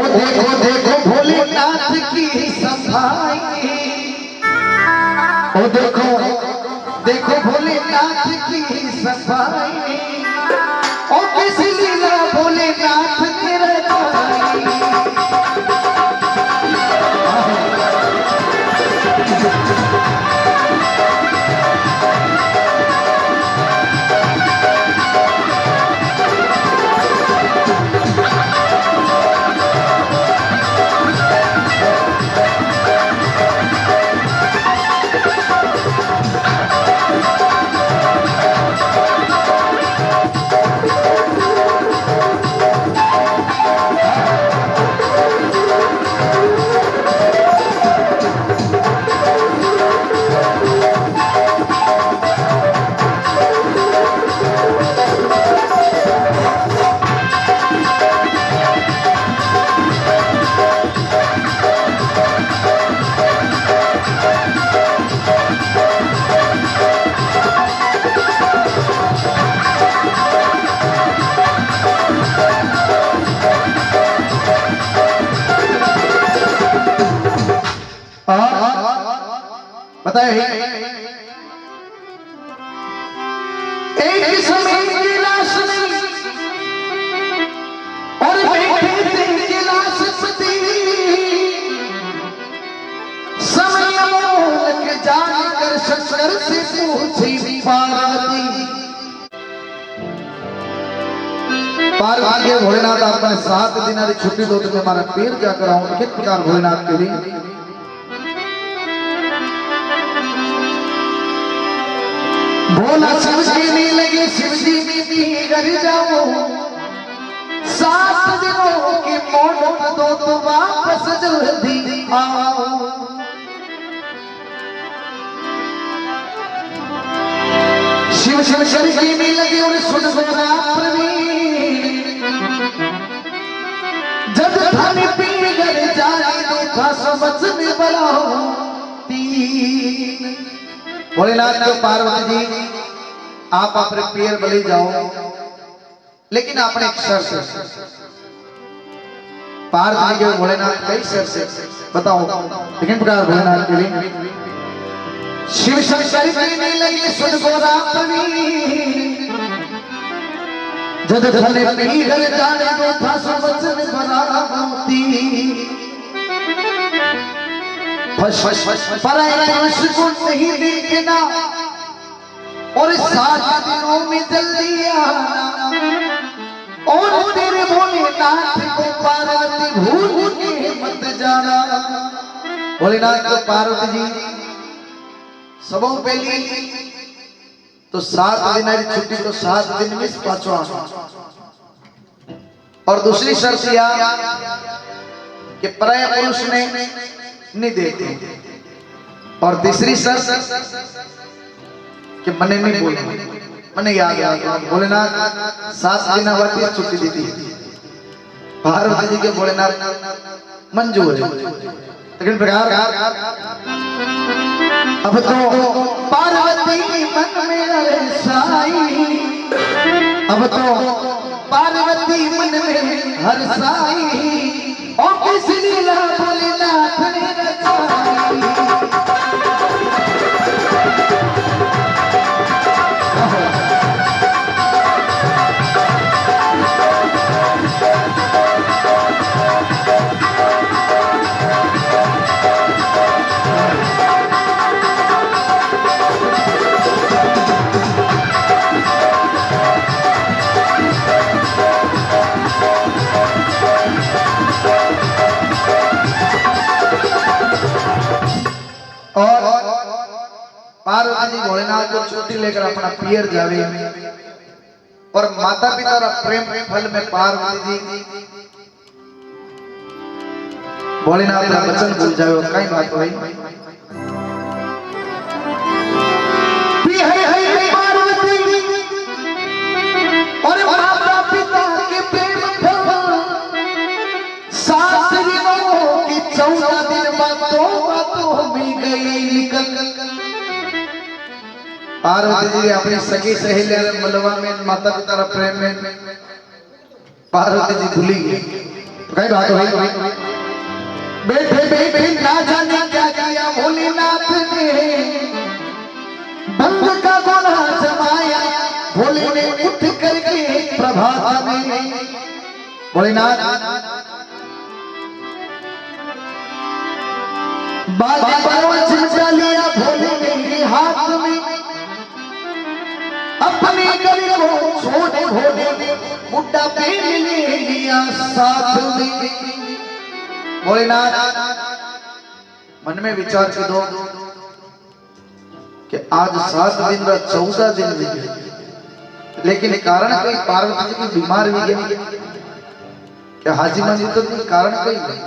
देखो देखो भोलेनाथ की सफाई, ओ देखो देखो भोलेनाथ की सफाई, ओ किस लीला भोलेनाथ ने रचाई। बताए एक समय की लाश नहीं और बैठे थे गिलास पति, समय मोहक जानकर शंकर से पूछी पार्वती। पार्वती भोलेनाथ आपने 7 दिन की छुट्टी दो, तुम्हें हमारा पैर क्या कराऊं, किस प्रकार भोलेनाथ के लिए भोला शिव जी लगे, शिव जी भी घर जाओ, 7 दिनों की मोहलत दो तो वापस जल्दी आओ। शिव शिव शिव जी भी लगे और सुन सुना प्रवीण, जब थाने पी घर जाए तो था समझ में बड़ा तीन। भोलेनाथ को पार्वती जी आप अपने पैर बलि जाओ, लेकिन आपने एक शर्त। पार्वती जी भोलेनाथ कई शर्त से बताओ, लेकिन प्रकार भोलेनाथ के लिए शिव शंकर में लगे सुन गोरा प्रवीण, जब धने पी घर जाने को था समझ में बड़ा मोती। परायश को नहीं देखना और 7 दिनों में जल्दी आना, और तेरे भोलेनाथ को पार्वती भूल के मत जाना। भोलेनाथ को पार्वती जी सबों पहली तो 7 दिन की छुट्टी तो 7 दिन में 5वां, और दूसरी शर्त यह कि पराया पुरुष ने नहीं देते, और तीसरी शर्त कि मने नहीं बोले, मने याद आ भोलेनाथ 7 दिन बाद छुट्टी दी थी। पार्वती जी के भोलेनाथ मंजूर है, लेकिन प्रकार अब तो पार्वती मन में हर्षाई, अब तो पार्वती मन में हर्षाई, और किस लीला भोलेनाथ ने रचाई। पार्वती जी भोलेनाथ को छुट्टी लेकर अपना पियर जावे, और माता पिता और प्रेम फल में पार्वती जी भोलेनाथ का वचन भूल जाओ। कई बात हुई पार्वती और माता पिता के प्रेम फल, 7 दिनों की 14 दिन बातों में गई निकल। पार्वती जी अपनी सखी सहेली मलवा में माता पिता प्रेम में पार्वती जी भूली गई। तो कई बात हुई बैठे बैठे ना जाने क्या किया भोलेनाथ ने भंग का गोला जमाया भोले ने उठ करके प्रभात में भोलेनाथ बाजी पर चिमटा लिया भोले ने हाथ में अपने गले को छोड़े भोले ने बुड्ढा पहन ले लिया साथ में भोलेनाथ मन में विचार कर दो कि आज 7 दिन का 14 दिन बीते लेकिन कारण कोई पार्वती जी की बीमार भी गई क्या हाजी मंदिर तो कारण कोई नहीं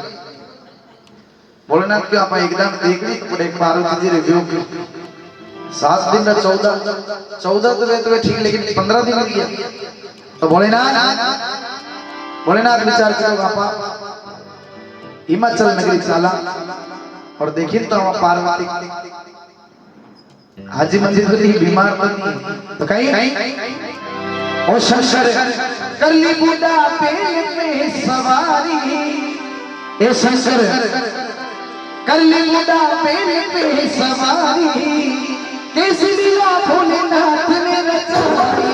भोलेनाथ के आप एकदम देखने तो पड़े पार्वती जी रिव्यू के 7 दिन का 14 तो ठीक लेकिन 15 दिन दिया तो भोलेनाथ विचार करो आप हिमाचल नगरी चला और देखिए तो पार्वती हाजी मंदिर तो नहीं बीमार नहीं तो कहीं और शंकर कर ली बुढ़ा पे सवारी ए शंकर कर ली बुढ़ा पे सवारी कैसी लीला भोलेनाथ ने रचाई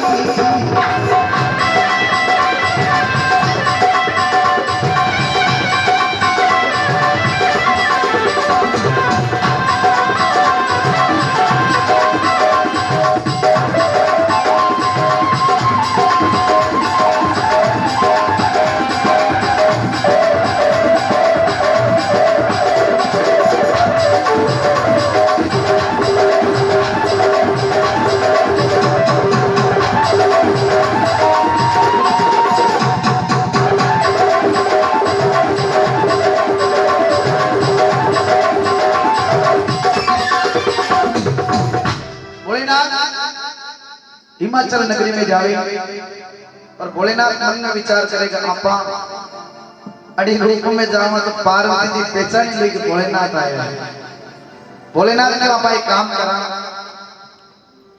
हिमाचल नगरी में जावे और भोलेनाथ मन में विचार करेगा आपा अड़ी रूप में जावा तो पार्वती जी पहचान लेगी भोलेनाथ आए भोलेनाथ ने आपा एक काम करा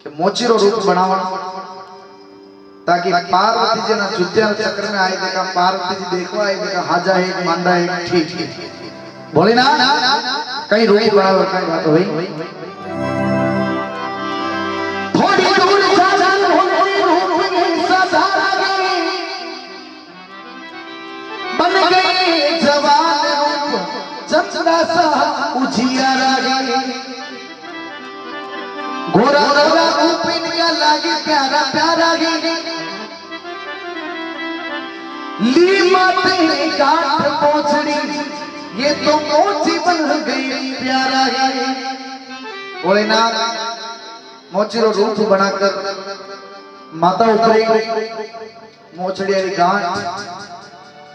कि मोचीरो रूप बनावा ताकि पार्वती जी ना जुत्या चक्र में आए देखा पार्वती जी देखो आए देखा हाजा है मांदा है ठीक भोलेनाथ कहीं रूप बनाओ कहीं बात हुई थोड़ी दूर बन गए जवान रूप चंदा सा उजियारा घोड़ा घोड़ा रूप इनका लागे प्यारा प्यारा ली माते गांठ पोछड़ी ये तो मोची बन गई प्यारा भोलेनाथ मोचीरो रूप बनाकर माता उतरेगी मोचड़ी गांठ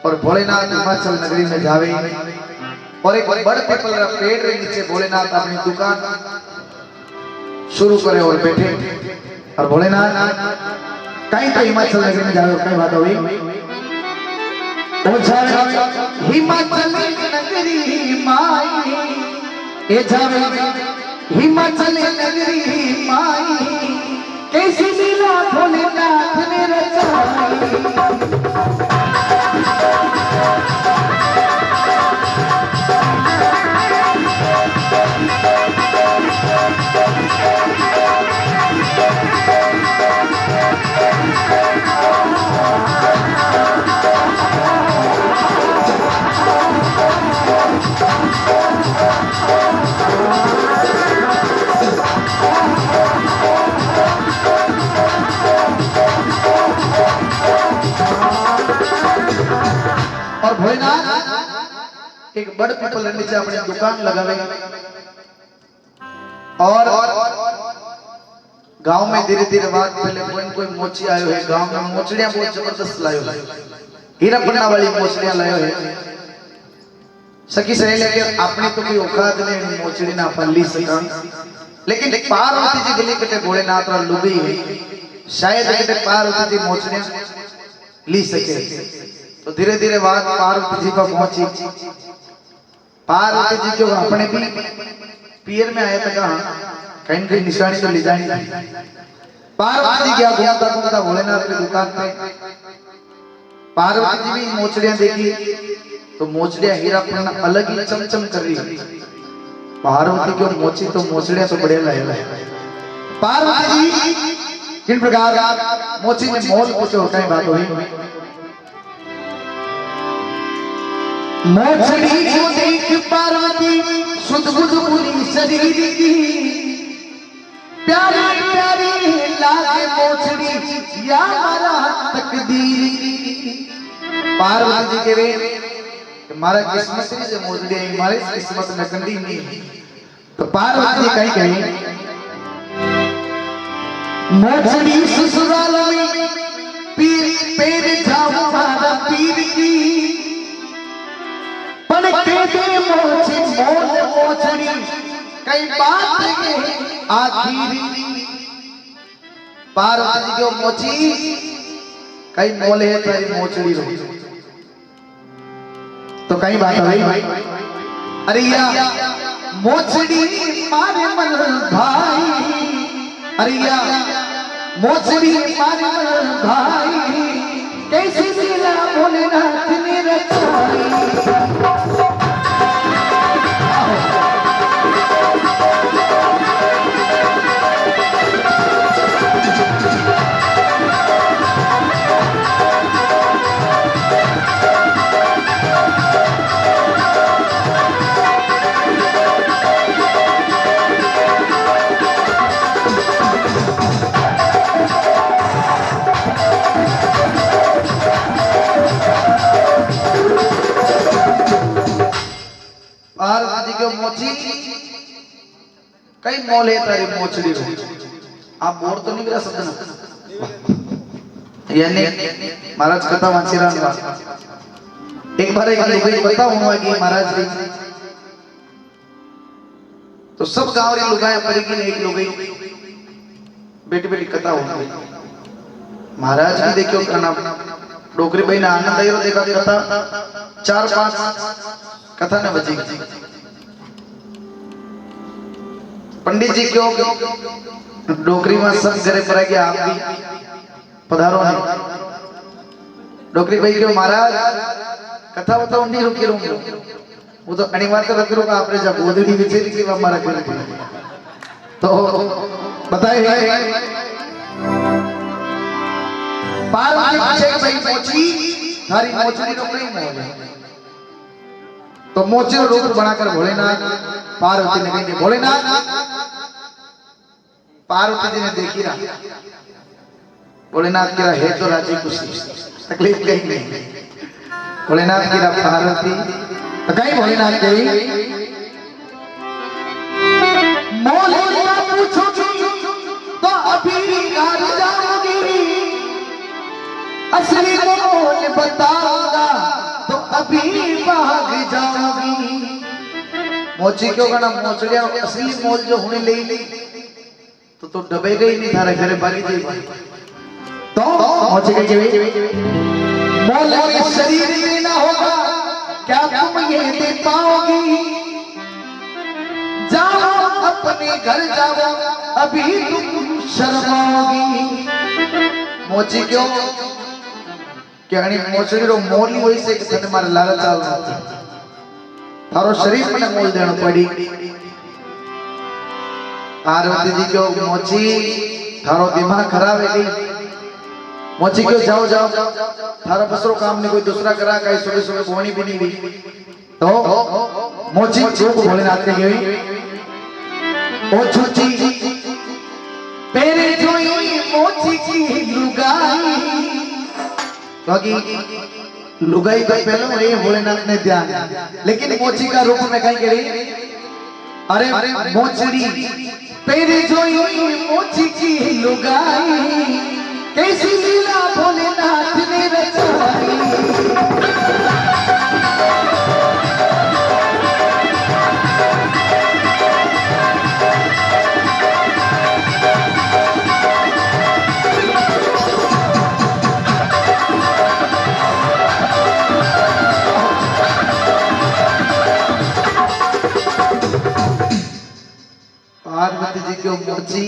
और भोलेनाथ हिमाचल नगरी में जावे और एक बड़ पीपल का पेड़ के नीचे भोलेनाथ अपनी दुकान शुरू करे और बैठे और भोलेनाथ कहीं तो हिमाचल नगरी में जावे और कहीं बात हुई हिमाचल नगरी माई ए जावे हिमाचल नगरी माई कैसी लीला भोलेनाथ ने रचाई और भोलेनाथ एक बड़ पीपल के नीचे अपनी दुकान लगावे और गांव में धीरे धीरे बात पहले कोई मोची आयो है गांव में मोचड़ियां बहुत जबरदस्त लायो है हीरा पन्ना वाली मोचड़ियां लायो है सखी सहेली के अपनी तो कोई औकात नहीं मोचड़ी ना अपन ली सका लेकिन पार्वती जी गली कटे भोलेनाथ रा लुबी है शायद कटे पार्वती जी मोचड़ियां ली सके तो धीरे धीरे बात पार्वती जी पर पहुंची पार्वती जी क्यों अपने भी पीर में आए थे कहा कहीं कहीं निशानी तो ले जाएंगे पार्वती जी क्या घूमता घूमता भोलेनाथ की दुकान पे पार्वती जी भी मोचड़ियां देखी तो मोचड़ियां हीरा अपना अलग ही चमचम कर रही। पार्वती को मोची तो मोचड़ियां तो बड़े लगे। पार्वती जी किन प्रकार मोची ने मोल पूछो कई बात हुई। मोचड़ी को देख पार्वती सुध-बुध पूरी शरीर की प्यारी प्यारी लागे मोचड़ी या हमारा तकदीर। पार्वती जी के वे हमारा किस्मत से मोचड़ी है, हमारी किस्मत में कंडी नहीं। तो पार्वती जी कहीं कहीं मोचड़ी ससुराल में पीर पेर जाओ हमारा पीर की पण के दे मोची मोल मोचड़ी कई बात के आखिर। पार्वती जी को मोची कई मोले है तेरी मोचड़ी रो तो कई बात हुई। अरे या मोचड़ी मारे मन भाई, अरे या मोचड़ी मारे मन भाई कैसी लीला भोलेनाथ ने रचाई। पार्वती को मोची कई मोले तारी मोचड़ी रो। आप बोर तो नहीं मेरा शब्द ना यानी महाराज कथा वांची रहा। एक बार एक लोग बताऊंगा कि महाराज जी तो सब गांव री लुगाया पड़ेगी ने एक लोग बेटी बेटी कथा होगी। महाराज जी देखियो करना डोकरी भाई ने आनंद आयो देखा कथा 4-5 कथा ने बची। पंडित जी क्यों डोकरी में सब घरे पर गया आप भी पधारो नहीं। डोकरी भाई क्यों महाराज कथा बताओ नहीं रुकी रहूंगी वो तो अनिवार्य रख रूंगा आपने जब गोदड़ी बिछेरी की हमारा घर तो बताए पार्वती पूछे भाई मोची थारी मोचड़ी तो कई मोल है। तो मोची रूप बनाकर भोलेनाथ पार्वती ने कही भोलेनाथ। पार्वती जी ने देखी ना भोलेनाथ की है तो राजी खुशी तकलीफ कहीं नहीं। भोलेनाथ की पार्वती तो कहीं भोलेनाथ गई मोल पूछोगी तो अभी हार जाओगी, असली मोल बताऊंगा तो अभी भाग जाओगी। मोची क्यों कहना मोचड़िया असली मोल जो होने ले तो डबे गई नहीं थारे घरे बागी जी तो मोची कही मोल के शरीर देना होगा क्या तुम ये दे पाओगी। जाओ अपने घर जाओ अभी तुम शर्माओगी। मोची क्यों क्या मोचड़ी रो मोल ही वही से कि तने मारे लालच चाल थारो शरीर में मोल देना पड़ी। पार्वती जी क्यों मोची थारो दिमाग खराब है गई। मोची क्यों जाओ जाओ थारा बसरो काम नहीं कोई दूसरा करा कहीं सुबह सुबह बोनी भी नहीं हुई। तो मोची चुप भोलेनाथ के गई ओ छुची पेरे जोई मोची की लुगाई क्योंकि लुगाई तो पहले ये भोलेनाथ ने ध्यान लेकिन मोची का रूप में कहीं गई। अरे मोचड़ी पेरे जोई मोची की लुगाई कैसी लीला भोलेनाथ ने रचाई। पार्वती जी क्यों मोची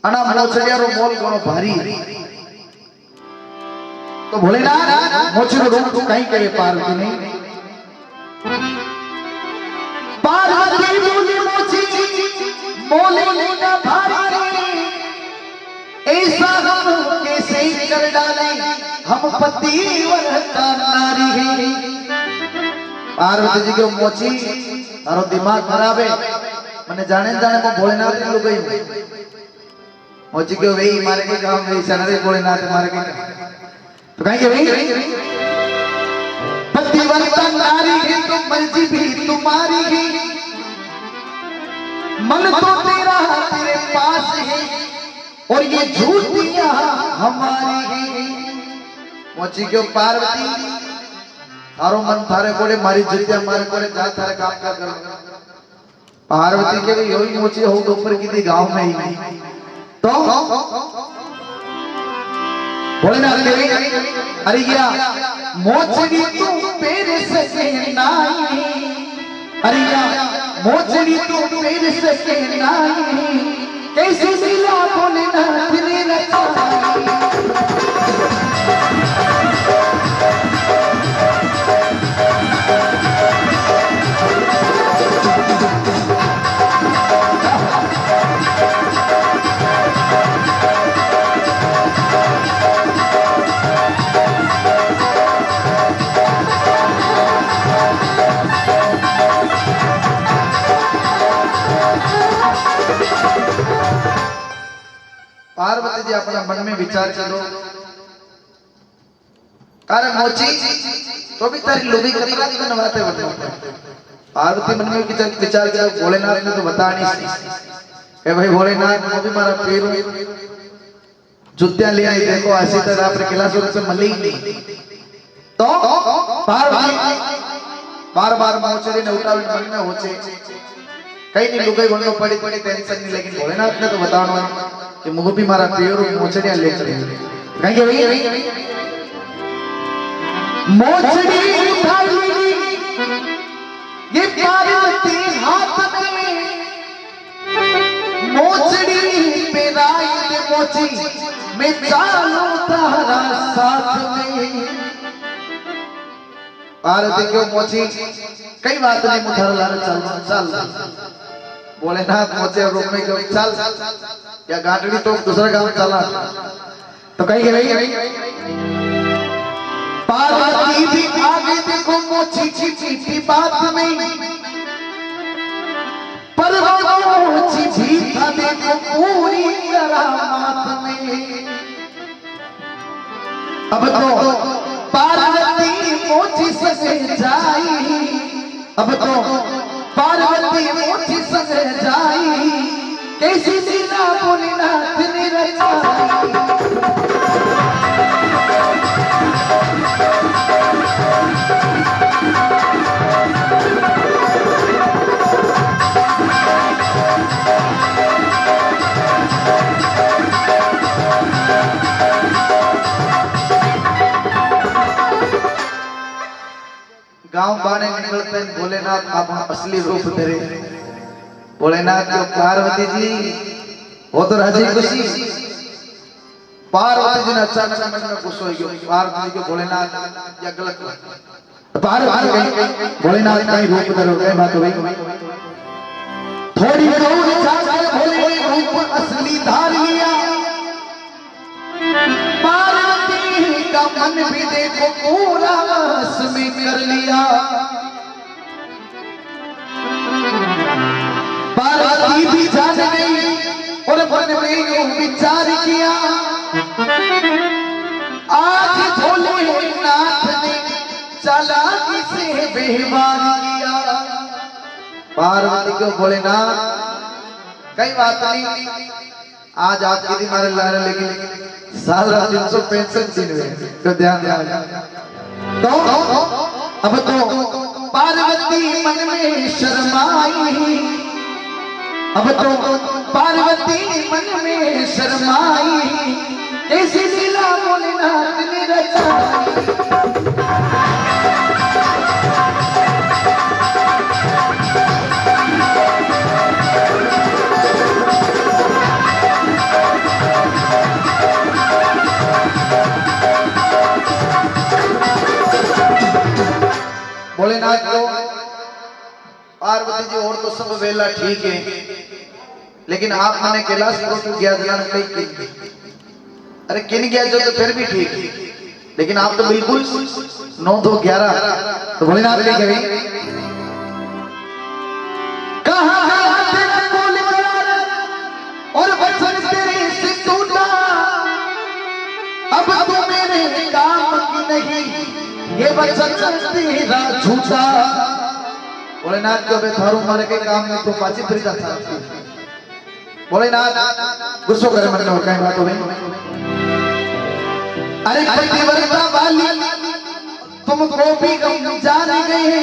अना मोचड़िया रो मोल घणो भारी तो भोलेनाथ मोची को रूप तो कहीं कहे पार्वती नहीं। पार्वती बोली मोची बोले ना भाई ऐसा हम कैसे कर डाले हम पतिव्रता नारी है। पार्वती जी को मोची तारो दिमाग खराब है मैंने जाने को भोलेनाथ ने लोग गई मोची के वही मारे के काम वही सनरे भोलेनाथ मारे के तो कहेंगे वही पतिव्रता नारी है तो मर्जी भी तुम्हारी है मन तो तेरा तेरे पास है और ये झूठियां हमारी है। मोची के पार्वती थारो मन थारे कोड़े मारी जुतिया मारे कोड़े जा थारे काम कर कर पार्वती के भी योगी मोची हो तो ऊपर की थी गांव में ही तो भोलेनाथ देवी अरे क्या मोचड़ी तू पेड़ से नाई अरे क्या मोचड़ी तू पेड़ से नाई कैसे मिला भोलेनाथ ने रचाई। पार्वती जी अपना मन में विचार करो कारण मोची तो भी तारी लोभी कतरा की बनवाते होते। पार्वती मन में विचार करो भोलेनाथ ने तो बता नहीं कि भाई भोलेनाथ वो भी मारा पैर जुतियां ले आई देखो ऐसी तरह आपने किला सूरत से मली नहीं तो पार्वती बार बार मोचरी ने उठावी मन में होचे कहीं नहीं लुगाई बननो पड़ी टेंशन नहीं लेकिन भोलेनाथ ने तो बताना कि मुझे भी मारा पैर मोचरियां ले चले कहेंगे वही मोचड़ी उठाई ये पार्वती हाथ में मोचड़ी पे राई दे मोची मैं चालू तारा साथ में। पार्वती क्यों मोची कई बात नहीं मुझे लाल चल भोलेनाथ मोचे रूप में क्यों चल या गाड़ी तो दूसरा काम चला तो कहीं नहीं पार्वती भी आगे देखो मोची छिपी बात में पर मोची भी था देखो पूरी करामात में। अब तो पार्वती मोची से जाई अब तो पार्वती मोची से जाई कैसी लीला भोलेनाथ ने रचाई। गांव बाने निकलते हैं भोलेनाथ आप असली रूप धरे भोलेनाथ जो पार्वती जी वो तो राजी खुशी पार्वती जी ने अचानक मन में खुश हो गई पार्वती जी को भोलेनाथ या गलत पार्वती भोलेनाथ का ही रूप धरो कई बात हुई थोड़ी दूर जाकर भोले रूप असली धार लिया पार्वती का मन भी देखो पूरा वश में कर लिया। पार्वती भी जान गई और मन में यूं विचार किया आज भोलेनाथ ने चालाकी से व्यवहार किया। पार्वती को भोलेनाथ कई बात नहीं आज आपके दिन हमारे ला रहे लेकिन साल 365 दिन हुए तो ध्यान तो अब तो पार्वती मन में शर्माई अब तो पार्वती मन में शर्माई कैसी लीला भोलेनाथ ने रचाई। भोलेनाथ को पार्वती जी और तो सब वेला ठीक है, लेकिन आप मैंने कैलाश को गया ध्यान कहीं अरे किन गया जो तो फिर भी ठीक, लेकिन आप तो बिल्कुल 9 2 11 तो भोलेनाथ ले गए और वचन तेरे से टूटा, अब तू मेरे काम की नहीं, ये वचन तेरा झूठा। भोलेनाथ को थारू मारे के काम में तो पाची फिर जाता। भोलेनाथ गुस्सो करे मन में कहीं बात हो गई। अरे पतिव्रता वाली तुमको भी हम जान गए,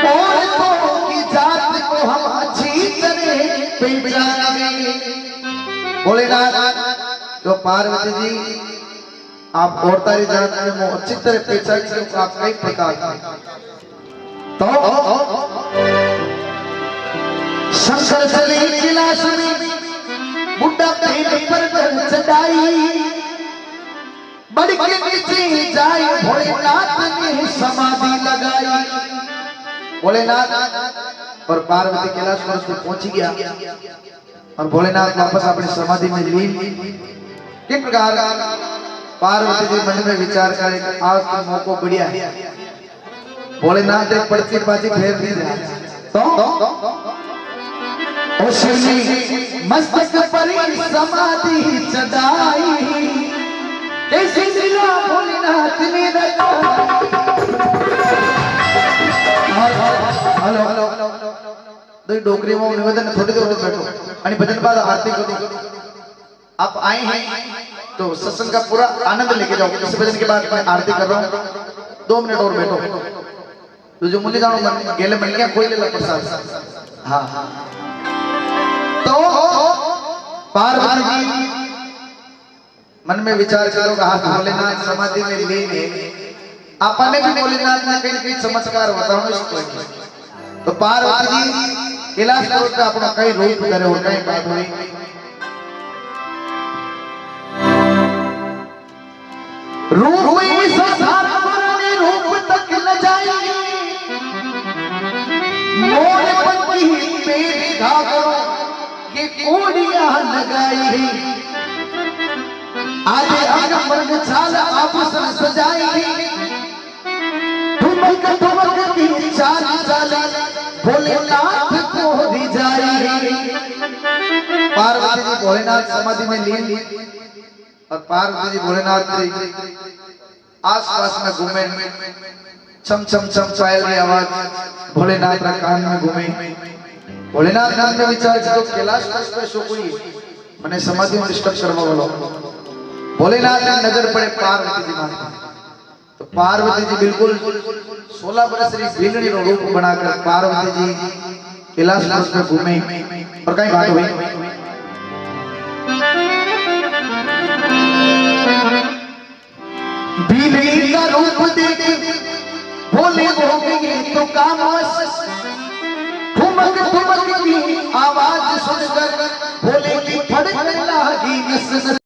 और तो की जात को हम अच्छी तरह पहचान गए। भोलेनाथ तो पार्वती जी आप और तारी जात में अच्छी तरह पहचान गए, आप कई प्रकार तो शंकर चले कैलाश में, बुढ़ा पीठ पर चढ़ाई, बड़ी के नीचे जाए भोलेनाथ ने समाधि लगाई। भोलेनाथ और पार्वती कैलाश पर्वत पर पहुंच गया और भोलेनाथ वापस अपनी समाधि में लीन। किस प्रकार पार्वती जी मन में विचार करे आज तो मौको बढ़िया है, भोलेनाथ एक पर्ची बाजी फेर दी तो उसने मस्तक पर समाधि चढ़ाई, कैसे जिला भोलेनाथ ने रखा। हेलो हेलो दो डोकरी में निवेदन थोड़ी देर बैठो आणि भजन बाद आरती करो। आप आए हैं तो सत्संग का पूरा आनंद लेके जाओ। इस भजन के बाद मैं आरती कर रहा हूँ, 2 मिनट और बैठो। तो जो मुझे जानो मन गेले मिल गया कोई ले ला प्रसाद। हाँ हाँ तो पार्वती जी मन में विचार करो हाथ भोलेनाथ समाधि में लीन है, आपने भी भोलेनाथ ने कहीं चमत्कार बताओ इसको। तो पार्वती जी कैलाश पर्वत पे अपना कई रूप करे और कई बात हुई। रूप में सारा पुराने रूप तक न जाए, मोर पंखी पेट घाघरो ये कोड़ियां लगाई, आज अंग मर्ग छाल आभूषण सजाई, ठुमक ठुमक की चाल चाल भोलेनाथ को रिझाई। पार्वती जी भोलेनाथ समाधि में लीन और पार्वती जी भोलेनाथ जी आसपास में घूमे, छम छम छम पायल की आवाज भोलेनाथ के कान में घूमे। भोलेनाथ नाम में विचार जो कैलाश पर्वत पे सो कोई मने समाधि में डिस्टर्ब करवा वालो। भोलेनाथ की नजर पड़े पार्वती जी माथे, तो पार्वती जी बिल्कुल 16 वर्ष की भीलनी रो रूप बनाकर पार्वती जी कैलाश पर्वत पे घूमे और कहीं बात हुई। भीलनी का रूप देख भोले हो गए तो काम ठुमक ठुमक की आवाज सुनकर भोले की फड़क लगी नस